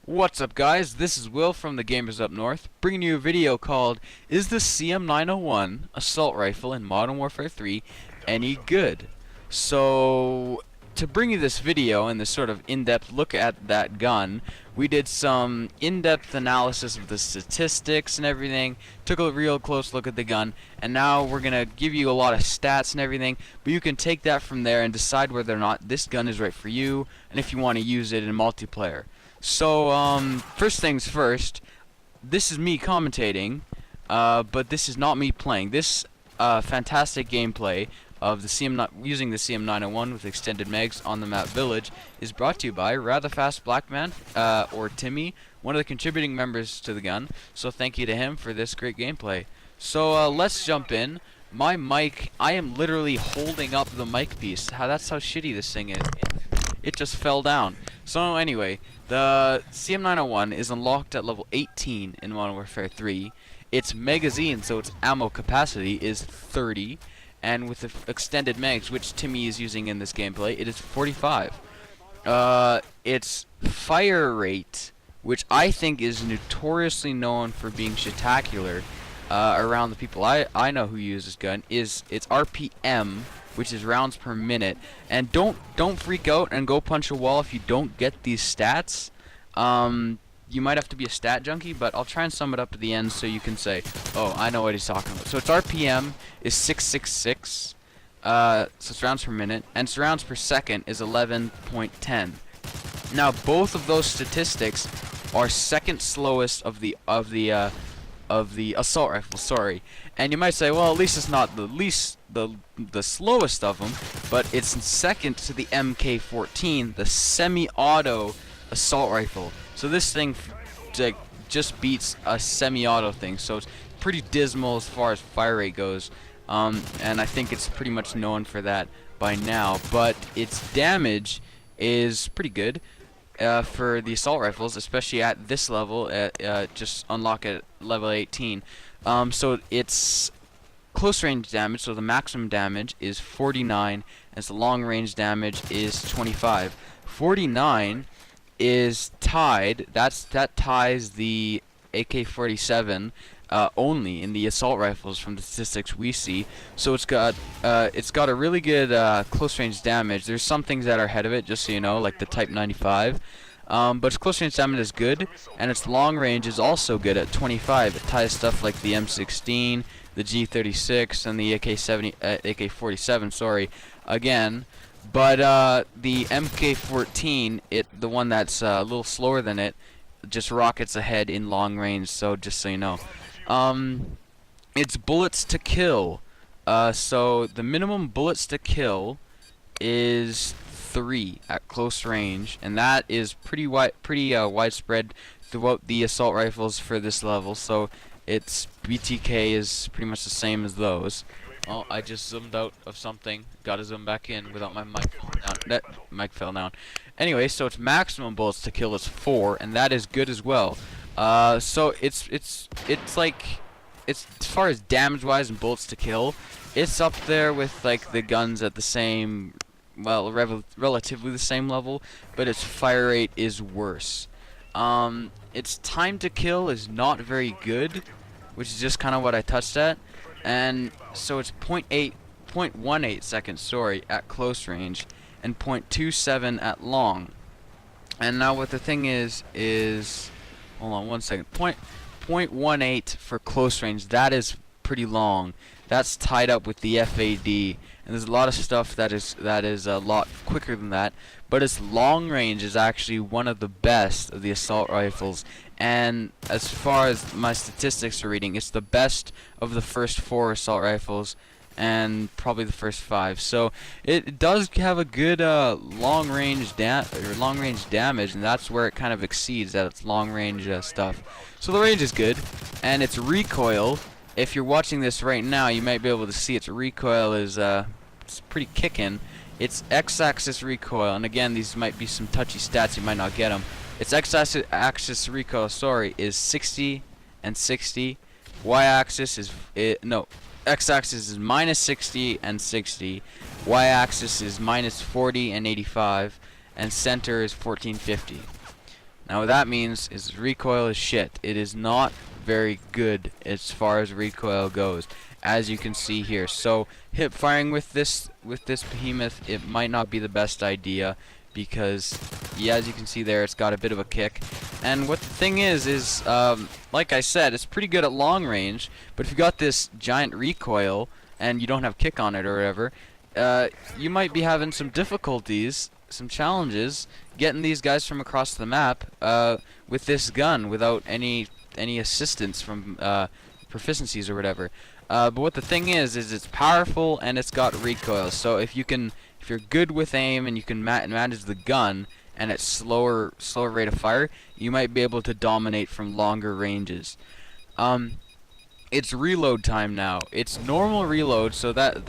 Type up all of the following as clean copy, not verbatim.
What's up, guys? This is Will from the Gamers Up North, bringing you a video called "Is the CM901 Assault Rifle in Modern Warfare 3 any good?" So, to bring you this video and this sort of in-depth look at that gun, we did some in-depth analysis of the statistics and everything, took a real close look at the gun, and now we're gonna give you a lot of stats and everything, but you can take that from there and decide whether or not this gun is right for you, and if you want to use it in multiplayer. So, first things first, this is me commentating, but this is not me playing. This fantastic gameplay of the using the CM901 with extended mags on the map Village is brought to you by RATHAFASTBLKMAN, or Timi, one of the contributing members to the gun. So thank you to him for this great gameplay. So let's jump in. My mic, I am literally holding up the mic piece. That's how shitty this thing is. It just fell down. So anyway, the CM901 is unlocked at level 18 in Modern Warfare 3. Its magazine, so its ammo capacity, is 30, and with the extended mags, which Timi is using in this gameplay, it is 45. Its fire rate, which I think is notoriously known for being shitacular around the people I know who use this gun, is its RPM, which is rounds per minute. And don't freak out and go punch a wall if you don't get these stats. You might have to be a stat junkie, but I'll try and sum it up at the end so you can say, oh, I know what he's talking about. So its RPM is 666, so it's rounds per minute, and its rounds per second is 11.10. Now both of those statistics are second slowest of the assault rifle, sorry. And you might say, well, at least it's not the slowest of them, but it's second to the MK14, the semi-auto assault rifle. So this thing just beats a semi-auto thing, so it's pretty dismal as far as fire rate goes, and I think it's pretty much known for that by now. But its damage is pretty good for the assault rifles, especially at this level. Just unlock at level 18. So its close range damage, so the maximum damage, is 49, as the long range damage is 25. 49 is tied. That ties the AK-47 only in the assault rifles from the statistics we see. So it's got a really good close range damage. There's some things that are ahead of it, just so you know, like the Type 95. But its close range damage is good, and its long range is also good at 25. It ties stuff like the M16, the G36, and the AK-47. Sorry, again. But the MK14, the one that's a little slower than it, just rockets ahead in long range. So just so you know, it's bullets to kill. So the minimum bullets to kill is 3 at close range, and that is pretty widespread throughout the assault rifles for this level. So its BTK is pretty much the same as those. Oh, I just zoomed out of something. Gotta zoom back in without my mic falling down. That mic fell down. Anyway, so its maximum bullets to kill is 4, and that is good as well. So it's like, it's, as far as damage-wise and bullets to kill, it's up there with like the guns at the same, well, relatively the same level, but its fire rate is worse. Its time to kill is not very good, which is just kind of what I touched at. And so it's 0.18 seconds, sorry, at close range, and 0.27 at long. And now what the thing is hold on one second, 0.18 for close range. That is pretty long. That's tied up with the FAD, and there's a lot of stuff that is a lot quicker than that. But its long range is actually one of the best of the assault rifles, and as far as my statistics are reading, it's the best of the first 4 assault rifles, and probably the first 5. So it does have a good long range damage, and that's where it kind of exceeds at its long range stuff. So the range is good, and its recoil, if you're watching this right now, you might be able to see its recoil is it's pretty kicking. Its x-axis recoil, and again, these might be some touchy stats, you might not get them. Its x-axis recoil, sorry, is 60 and 60. Y-axis is x-axis is minus 60 and 60. Y-axis is minus 40 and 85, and center is 1450. Now what that means is recoil is shit. It is not very good as far as recoil goes, as you can see here. So hip firing with this behemoth, it might not be the best idea, because yeah, as you can see there, it's got a bit of a kick. And what the thing is like I said, it's pretty good at long range, but if you got this giant recoil and you don't have kick on it or whatever, you might be having some difficulties, some challenges getting these guys from across the map with this gun without any assistance from proficiencies or whatever. But what the thing is it's powerful and it's got recoil. So if you're good with aim and you can manage the gun and it's slower rate of fire, you might be able to dominate from longer ranges. It's reload time now. It's normal reload, so that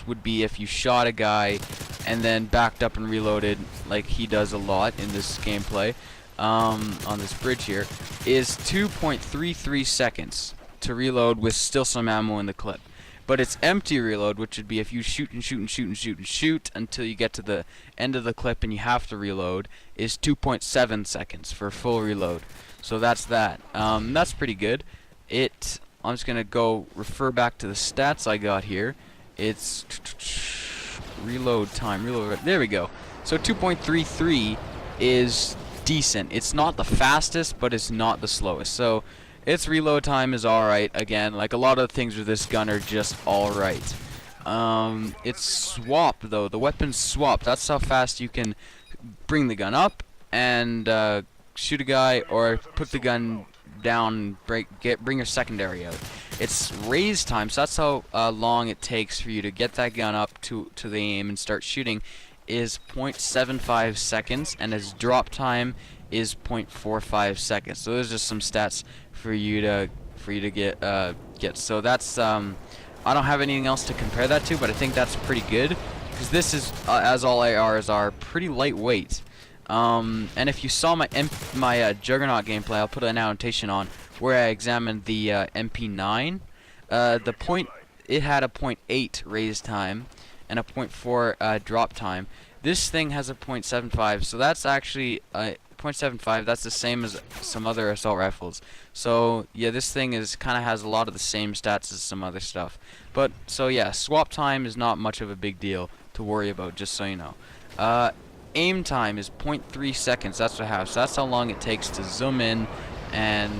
would be if you shot a guy and then backed up and reloaded, like he does a lot in this gameplay on this bridge here, is 2.33 seconds to reload with still some ammo in the clip. But it's empty reload, which would be if you shoot and shoot and shoot and shoot and shoot until you get to the end of the clip and you have to reload, is 2.7 seconds for full reload. So that's that. That's pretty good. I'm just gonna go refer back to the stats I got here. It's reload time. There we go. So 2.33 is decent. It's not the fastest, but it's not the slowest. So its reload time is alright. Again, like a lot of the things with this gun are just alright. It's swapped though. The weapon's swapped. That's how fast you can bring the gun up and shoot a guy, or put the gun down and bring your secondary out. It's raise time, so that's how long it takes for you to get that gun up to the aim and start shooting, is 0.75 seconds, and its drop time is 0.45 seconds. So there's just some stats for you to get. So that's I don't have anything else to compare that to, but I think that's pretty good, because this is as all ARs are, pretty lightweight. And if you saw my Juggernaut gameplay, I'll put an annotation on where I examined the MP9. It had a 0.8 raise time and a 0.4 drop time. This thing has a 0.75, so that's actually 0.75. That's the same as some other assault rifles. So yeah, this thing kind of has a lot of the same stats as some other stuff. But so yeah, swap time is not much of a big deal to worry about, just so you know. Aim time is 0.3 seconds. That's what I have. So that's how long it takes to zoom in and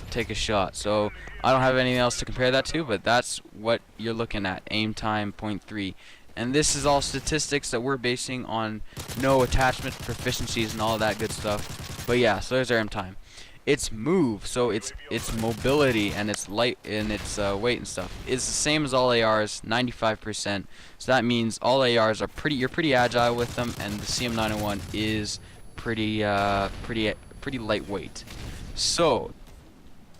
take a shot. So I don't have anything else to compare that to, but that's what you're looking at. Aim time 0.3. And this is all statistics that we're basing on no attachment proficiencies and all that good stuff. But yeah, so there's our aim time. Its move, so its mobility and its light and its weight and stuff is the same as all ARs, 95%. So that means all ARs are you're pretty agile with them, and the CM901 is pretty lightweight. So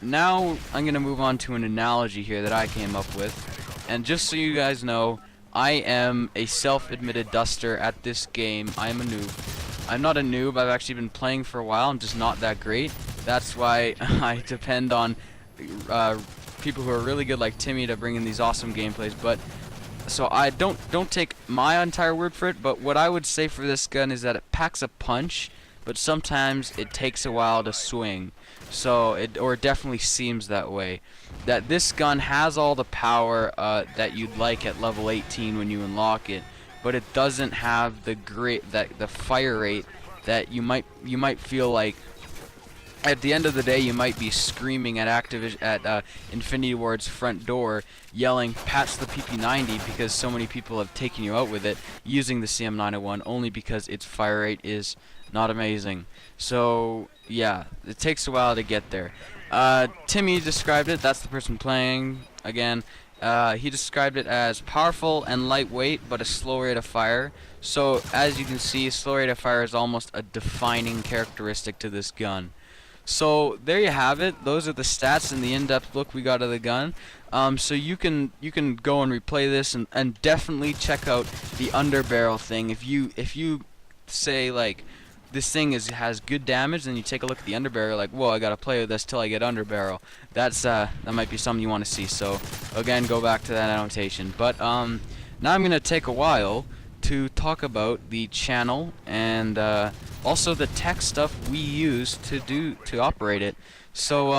now I'm gonna move on to an analogy here that I came up with, and just so you guys know, I am a self-admitted duster at this game. I am a noob. I'm not a noob. I've actually been playing for a while. I'm just not that great. That's why I depend on people who are really good like Timi to bring in these awesome gameplays. But so I don't take my entire word for it, but what I would say for this gun is that it packs a punch, but sometimes it takes a while to swing. So it definitely seems that way. That this gun has all the power that you'd like at level 18 when you unlock it, but it doesn't have the the fire rate that you might feel like. At the end of the day, you might be screaming at Infinity Ward's front door, yelling, "Patch the PP90," because so many people have taken you out with it using the CM901, only because its fire rate is not amazing. So yeah, it takes a while to get there. Timi described it. That's the person playing again. He described it as powerful and lightweight, but a slow rate of fire. So as you can see, slow rate of fire is almost a defining characteristic to this gun. So there you have it. Those are the stats and the in-depth look we got of the gun. So you can go and replay this and definitely check out the underbarrel thing. If you say like this thing has good damage, then you take a look at the underbarrel, like, whoa, I gotta play with this till I get underbarrel. That might be something you want to see. So again, go back to that annotation. But now I'm gonna take a while to talk about the channel and also the tech stuff we use to operate it. So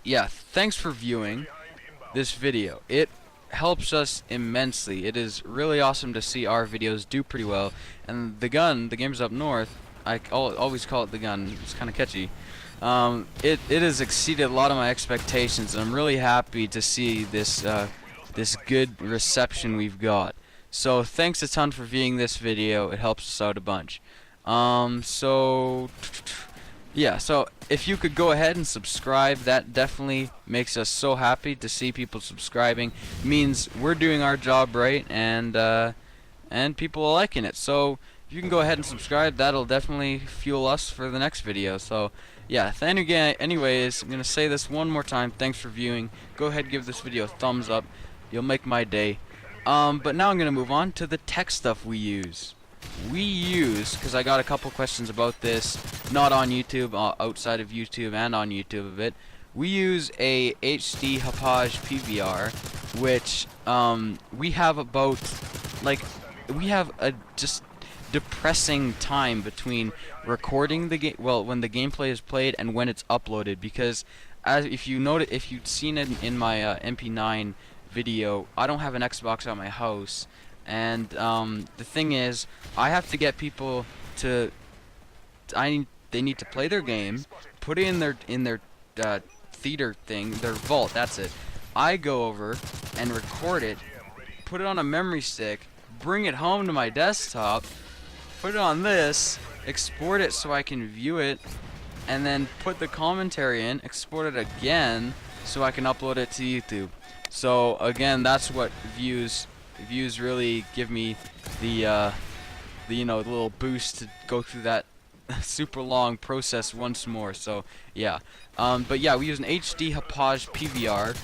yeah, thanks for viewing this video. It helps us immensely. It is really awesome to see our videos do pretty well. And the gun, the Gamers Up North, I always call it the gun. It's kind of catchy. It has exceeded a lot of my expectations, and I'm really happy to see this this good reception we've got. So thanks a ton for viewing this video. It helps us out a bunch. Yeah, so if you could go ahead and subscribe, that definitely makes us so happy to see people subscribing. It means we're doing our job right, and people are liking it. So if you can go ahead and subscribe, that'll definitely fuel us for the next video. So yeah, anyways, I'm gonna say this one more time. Thanks for viewing. Go ahead and give this video a thumbs up. You'll make my day. But now I'm gonna move on to the tech stuff we use. Because I got a couple questions about this, not on YouTube, outside of YouTube and on YouTube a bit. We use a HD Hauppauge PVR, which we have a just depressing time between recording the game, well, when the gameplay is played and when it's uploaded, because if you'd seen it in my MP9 video, I don't have an Xbox at my house. And the thing is, I have to get people to they need to play their game, put it in their theater thing, their vault. That's it. I go over and record it, put it on a memory stick, bring it home to my desktop, put it on this, export it so I can view it, and then put the commentary in, export it again so I can upload it to YouTube. So again, that's what views really give me the little boost to go through that super long process once more. So yeah, but yeah, we use an HD Hauppauge PVR.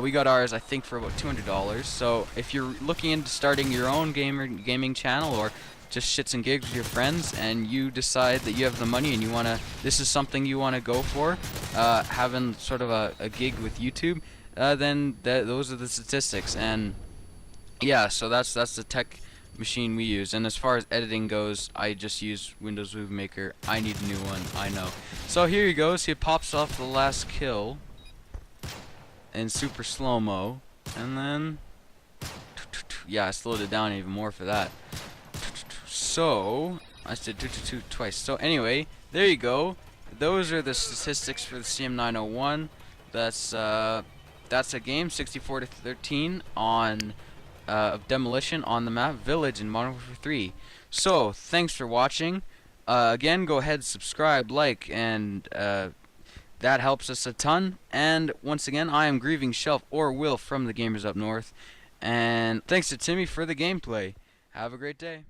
We got ours, I think, for about $200. So if you're looking into starting your own gaming channel, or just shits and gigs with your friends, and you decide that you have the money and this is something you want to go for, having sort of a gig with YouTube, then those are the statistics. And yeah, so that's the tech machine we use. And as far as editing goes, I just use Windows Movie Maker. I need a new one, I know. So here he goes. He pops off the last kill in super slow-mo, and then yeah, I slowed it down even more for that. So I said twice. So anyway, there you go. Those are the statistics for the CM901. That's a game, 64-13 on of Demolition on the map Village in Modern Warfare 3. So thanks for watching. Again, go ahead, subscribe, like, and that helps us a ton. And once again, I am GrievingShelf, or Will, from the Gamers Up North. And thanks to Timi for the gameplay. Have a great day.